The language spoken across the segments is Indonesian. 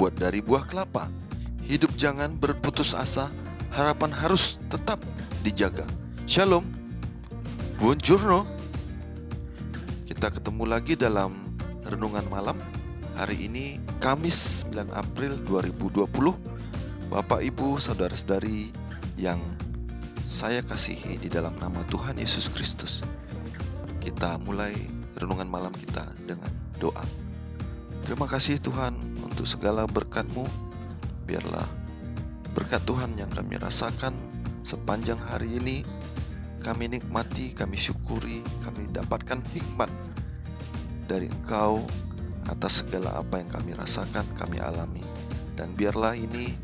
terbuat dari buah kelapa. Hidup jangan berputus asa, harapan harus tetap dijaga. Shalom, buongiorno. Kita ketemu lagi dalam renungan malam. Hari ini Kamis 9 April 2020. Bapak, Ibu, saudara-saudari yang saya kasihi di dalam nama Tuhan Yesus Kristus, kita mulai renungan malam kita dengan doa. Terima kasih Tuhan untuk segala berkat-Mu. Biarlah berkat Tuhan yang kami rasakan sepanjang hari ini kami nikmati, kami syukuri, kami dapatkan hikmat dari Engkau atas segala apa yang kami rasakan, kami alami. Dan biarlah ini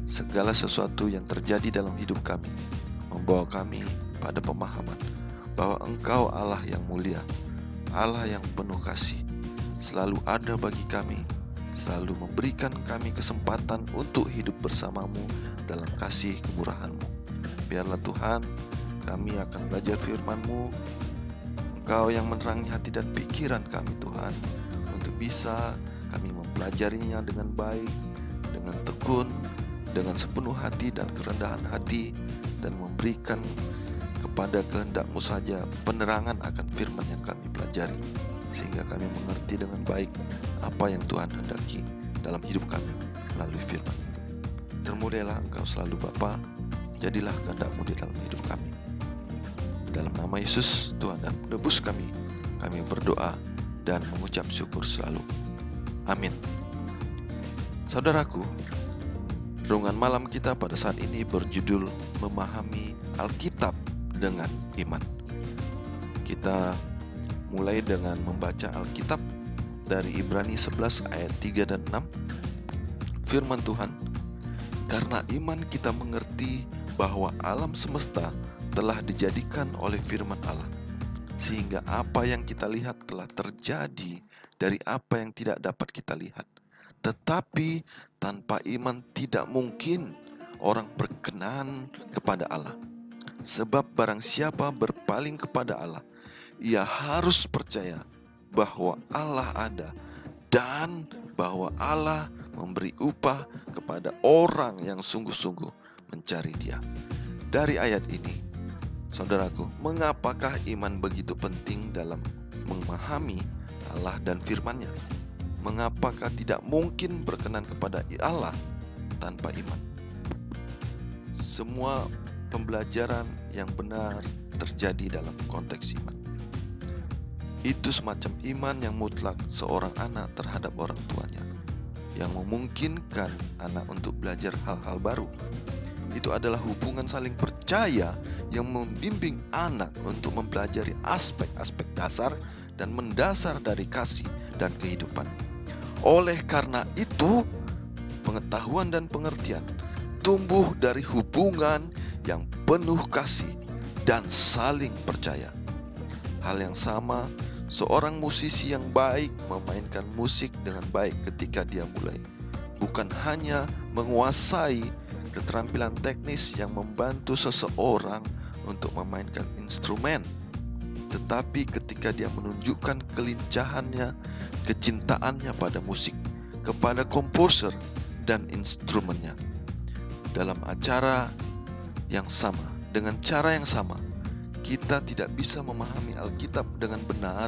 segala sesuatu yang terjadi dalam hidup kami membawa kami pada pemahaman bahwa Engkau Allah yang mulia, Allah yang penuh kasih, selalu ada bagi kami, selalu memberikan kami kesempatan untuk hidup bersama-Mu dalam kasih kemurahan-Mu. Biarlah Tuhan, kami akan belajar firman-Mu, Engkau yang menerangi hati dan pikiran kami Tuhan, untuk bisa kami mempelajarinya dengan baik, dengan tekun, dengan sepenuh hati dan kerendahan hati, dan memberikan kepada kehendak-Mu saja penerangan akan firman yang kami pelajari, sehingga kami mengerti dengan baik apa yang Tuhan hendaki dalam hidup kami melalui firman. Termulialah Engkau selalu Bapa, jadilah kehendak-Mu di dalam hidup kami. Dalam nama Yesus, Tuhan dan Penebus kami berdoa dan mengucap syukur selalu. Amin. Saudaraku, renungan malam kita pada saat ini berjudul Memahami Alkitab dengan Iman. Kita mulai dengan membaca Alkitab dari Ibrani 11 ayat 3 dan 6. Firman Tuhan, karena iman kita mengerti bahwa alam semesta telah dijadikan oleh firman Allah, sehingga apa yang kita lihat telah terjadi dari apa yang tidak dapat kita lihat. Tetapi tanpa iman tidak mungkin orang berkenan kepada Allah. Sebab barang siapa berpaling kepada Allah, ia harus percaya bahwa Allah ada dan bahwa Allah memberi upah kepada orang yang sungguh-sungguh mencari Dia. Dari ayat ini, saudaraku, mengapakah iman begitu penting dalam memahami Allah dan firman-Nya? Mengapakah tidak mungkin berkenan kepada Allah tanpa iman? Semua pembelajaran yang benar terjadi dalam konteks iman. Itu semacam iman yang mutlak seorang anak terhadap orang tuanya, yang memungkinkan anak untuk belajar hal-hal baru. Itu adalah hubungan saling percaya yang membimbing anak untuk mempelajari aspek-aspek dasar dan mendasar dari kasih dan kehidupan. Oleh karena itu, pengetahuan dan pengertian tumbuh dari hubungan yang penuh kasih dan saling percaya. Hal yang sama, seorang musisi yang baik memainkan musik dengan baik ketika dia mulai. Bukan hanya menguasai keterampilan teknis yang membantu seseorang untuk memainkan instrumen, tetapi ketika dia menunjukkan kelincahannya, kecintaannya pada musik, kepada komposer dan instrumennya. Dalam acara yang sama, dengan cara yang sama, kita tidak bisa memahami Alkitab dengan benar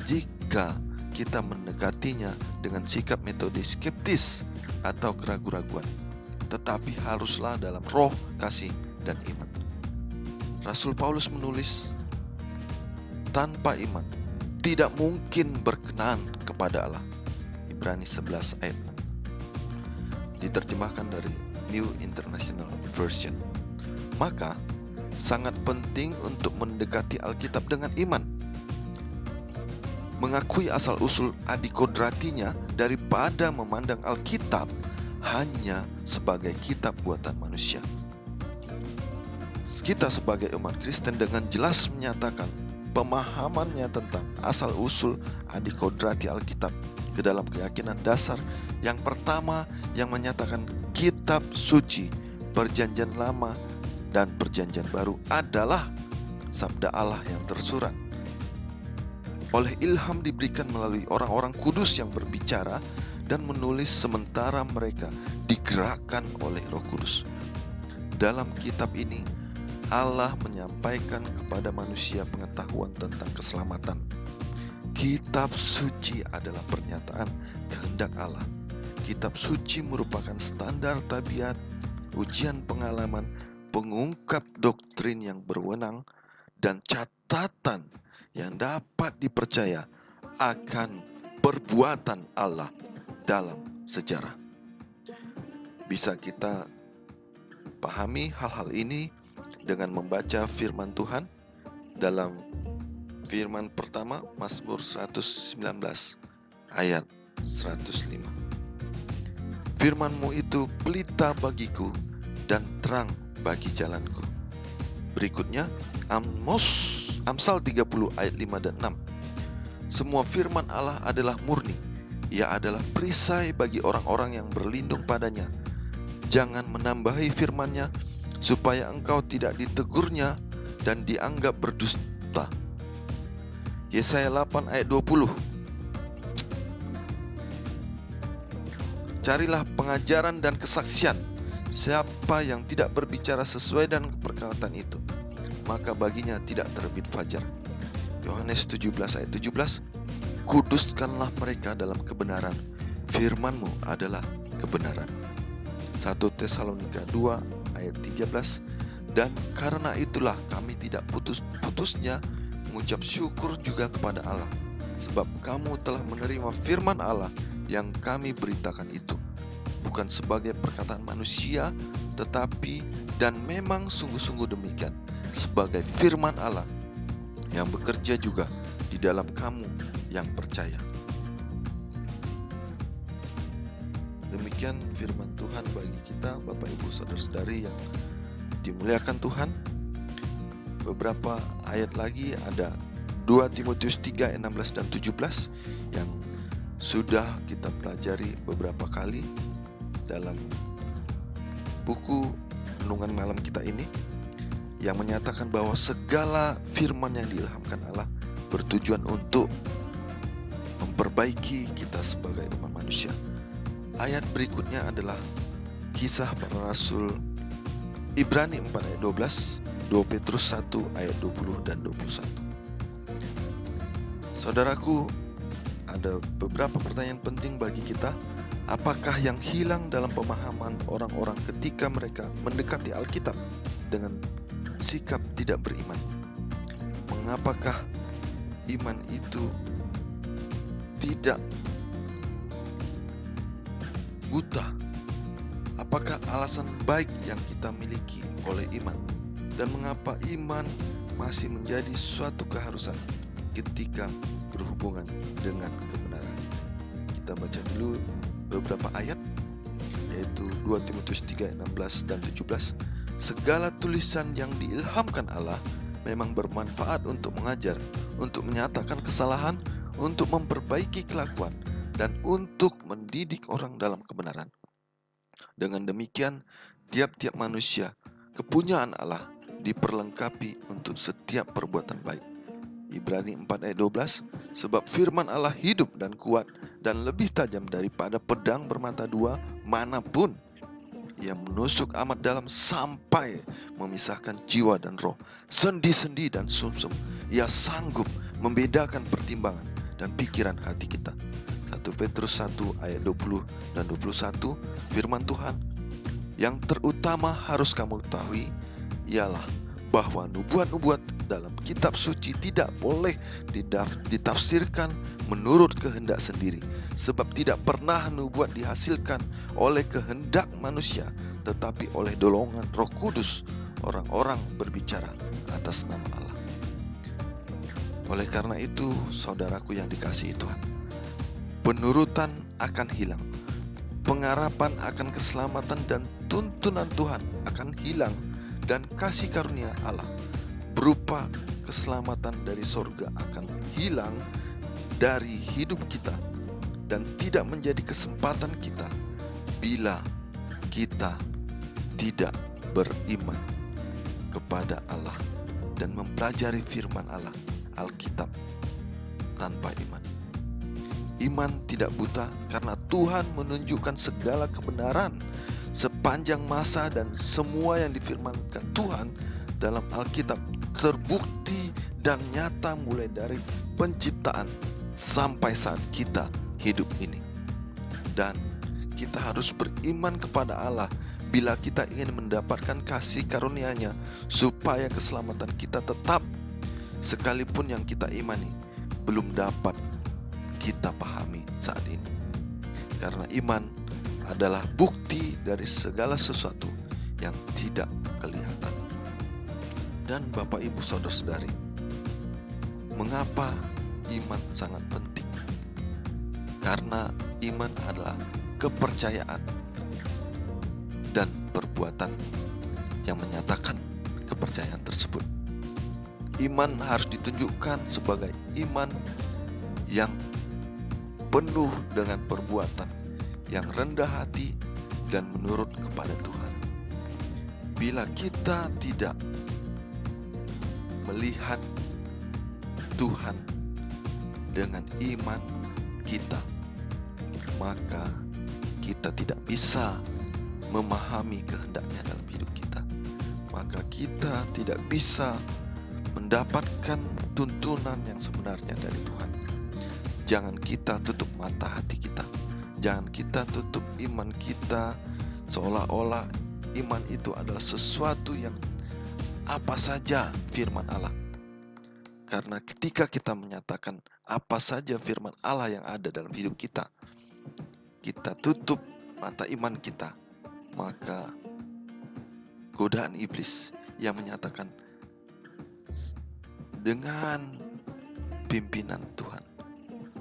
jika kita mendekatinya dengan sikap metode skeptis atau keraguan-raguan, tetapi haruslah dalam roh, kasih, dan iman. Rasul Paulus menulis, tanpa iman tidak mungkin berkenan kepada Allah. Ibrani 11 ayat 6. Diterjemahkan dari New International Version. Maka sangat penting untuk mendekati Alkitab dengan iman, mengakui asal-usul adikodratinya daripada memandang Alkitab hanya sebagai kitab buatan manusia. Kita sebagai umat Kristen dengan jelas menyatakan pemahamannya tentang asal-usul adikodrati Alkitab ke dalam keyakinan dasar yang pertama yang menyatakan kitab suci, perjanjian lama dan perjanjian baru adalah sabda Allah yang tersurat. Oleh ilham diberikan melalui orang-orang kudus yang berbicara dan menulis sementara mereka digerakkan oleh Roh Kudus. Dalam kitab ini, Allah menyampaikan kepada manusia pengetahuan tentang keselamatan. Kitab suci adalah pernyataan kehendak Allah. Kitab suci merupakan standar tabiat, ujian pengalaman, pengungkap doktrin yang berwenang, dan catatan yang dapat dipercaya akan perbuatan Allah dalam sejarah. Bisa kita pahami hal-hal ini dengan membaca firman Tuhan dalam firman pertama Mazmur 119 ayat 105. Firman-Mu itu pelita bagiku dan terang bagi jalanku. Berikutnya Amsal 30 ayat 5 dan 6. Semua firman Allah adalah murni. Ia adalah perisai bagi orang-orang yang berlindung padanya. Jangan menambahi firman-Nya supaya engkau tidak ditegurnya dan dianggap berdusta. Yesaya 8 ayat 20. Carilah pengajaran dan kesaksian. Siapa yang tidak berbicara sesuai dengan perkataan itu, maka baginya tidak terbit fajar. Yohanes 17 ayat 17. Kuduskanlah mereka dalam kebenaran. Firman-Mu adalah kebenaran. 1 Tesalonika 2 ayat 13. Dan karena itulah kami tidak putus-putusnya mengucap syukur juga kepada Allah, sebab kamu telah menerima firman Allah yang kami beritakan itu, bukan sebagai perkataan manusia, tetapi dan memang sungguh-sungguh demikian, sebagai firman Allah yang bekerja juga di dalam kamu yang percaya. Demikian firman Tuhan bagi kita, Bapak Ibu Saudara-saudari yang dimuliakan Tuhan. Beberapa ayat lagi ada 2 Timotius 3 ayat 16 dan 17 yang sudah kita pelajari beberapa kali dalam buku renungan malam kita ini, yang menyatakan bahwa segala firman yang diilhamkan Allah bertujuan untuk memperbaiki kita sebagai umat manusia. Ayat berikutnya adalah Kisah Para Rasul Ibrani 4 ayat 12, 2 Petrus 1 ayat 20 dan 21. Saudaraku, ada beberapa pertanyaan penting bagi kita. Apakah yang hilang dalam pemahaman orang-orang ketika mereka mendekati Alkitab dengan sikap tidak beriman? Mengapakah iman itu tidak buta? Apakah alasan baik yang kita miliki oleh iman? Dan mengapa iman masih menjadi suatu keharusan ketika berhubungan dengan kebenaran? Kita baca dulu beberapa ayat, yaitu 2 Timotius 3 ayat 16 dan 17. Segala tulisan yang diilhamkan Allah memang bermanfaat untuk mengajar, untuk menyatakan kesalahan, untuk memperbaiki kelakuan, dan untuk mendidik orang dalam kebenaran. Dengan demikian, tiap-tiap manusia kepunyaan Allah diperlengkapi untuk setiap perbuatan baik. Ibrani 4 ayat 12. Sebab firman Allah hidup dan kuat dan lebih tajam daripada pedang bermata dua manapun. Ia menusuk amat dalam sampai memisahkan jiwa dan roh, sendi-sendi dan sumsum. Ia sanggup membedakan pertimbangan dan pikiran hati kita. 1 Petrus 1 ayat 20 dan 21. Firman Tuhan yang terutama harus kamu ketahui ialah bahwa nubuat-nubuat dalam kitab suci tidak boleh ditafsirkan menurut kehendak sendiri, sebab tidak pernah nubuat dihasilkan oleh kehendak manusia, tetapi oleh dolongan Roh Kudus orang-orang berbicara atas nama Allah. Oleh karena itu, saudaraku yang dikasihi Tuhan, penurutan akan hilang, pengharapan akan keselamatan dan tuntunan Tuhan akan hilang, dan kasih karunia Allah berupa keselamatan dari sorga akan hilang dari hidup kita dan tidak menjadi kesempatan kita bila kita tidak beriman kepada Allah dan mempelajari firman Allah, Alkitab, tanpa iman. Iman tidak buta karena Tuhan menunjukkan segala kebenaran sepanjang masa, dan semua yang difirmankan Tuhan dalam Alkitab terbukti dan nyata mulai dari penciptaan sampai saat kita hidup ini. Dan kita harus beriman kepada Allah bila kita ingin mendapatkan kasih karunia-Nya, supaya keselamatan kita tetap, sekalipun yang kita imani belum dapat kita pahami saat ini. Karena iman adalah bukti dari segala sesuatu yang tidak kelihatan. Dan Bapak Ibu Saudara-saudari, mengapa iman sangat penting? Karena iman adalah kepercayaan dan perbuatan yang menyatakan kepercayaan tersebut. Iman harus ditunjukkan sebagai iman yang penuh dengan perbuatan, yang rendah hati dan menurut kepada Tuhan. Bila kita tidak melihat Tuhan dengan iman kita, maka kita tidak bisa memahami kehendak-Nya dalam hidup kita. Maka kita tidak bisa mendapatkan tuntunan yang sebenarnya dari Tuhan. Jangan kita tutup mata hati kita. Jangan kita tutup iman kita seolah-olah iman itu adalah sesuatu yang apa saja firman Allah. Karena ketika kita menyatakan apa saja firman Allah yang ada dalam hidup kita, kita tutup mata iman kita, maka godaan iblis yang menyatakan dengan pimpinan Tuhan,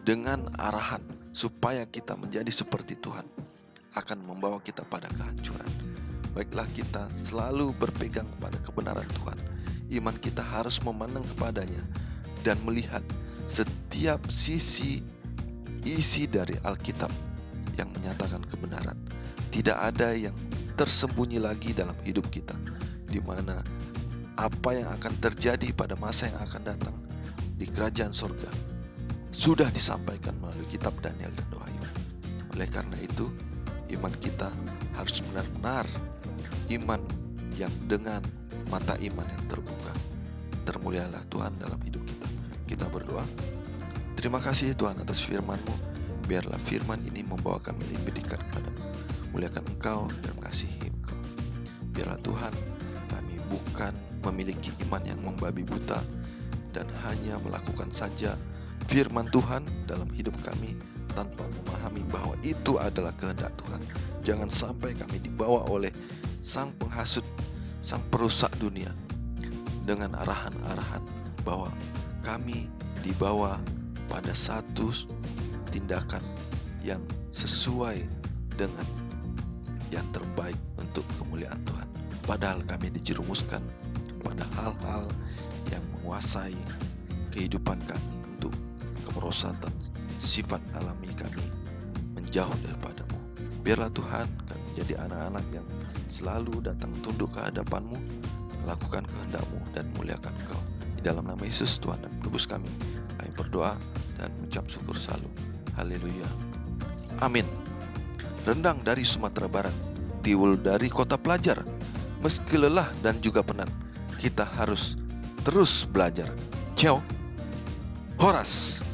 dengan arahan supaya kita menjadi seperti Tuhan, akan membawa kita pada kehancuran. Baiklah, kita selalu berpegang pada kebenaran Tuhan. Iman kita harus memandang kepadanya dan melihat setiap sisi isi dari Alkitab yang menyatakan kebenaran. Tidak ada yang tersembunyi lagi dalam hidup kita, di mana apa yang akan terjadi pada masa yang akan datang di kerajaan sorga sudah disampaikan melalui kitab Daniel dan Wahyu. Oleh karena itu, iman kita harus benar-benar iman yang dengan mata iman yang terbuka. Termulialah Tuhan dalam hidup kita. Kita berdoa. Terima kasih Tuhan atas firman-Mu. Biarlah firman ini membawa kami lebih dekat kepadamu. Muliakan Engkau dan mengasihi Engkau. Biarlah Tuhan, kami bukan memiliki iman yang membabi buta dan hanya melakukan saja firman Tuhan dalam hidup kami tanpa memahami bahwa itu adalah kehendak Tuhan. Jangan sampai kami dibawa oleh sang penghasut, sang perusak dunia dengan arahan-arahan bahwa kami dibawa pada satu tindakan yang sesuai dengan yang terbaik untuk kemuliaan Tuhan. Padahal kami dijerumuskan pada hal-hal yang menguasai kehidupan kami untuk kemerosotan sifat alami kami menjauh daripada-Mu. Biarlah Tuhan kami jadi anak-anak yang selalu datang tunduk ke hadapan-Mu, melakukan kehendak-Mu dan muliakan Engkau. Di dalam nama Yesus Tuhan dan Penebus kami berdoa dan mengucap syukur selalu. Haleluya. Amin. Rendang dari Sumatera Barat, tiwul dari kota pelajar. Meski lelah dan juga penat, kita harus terus belajar. Ciao. Horas.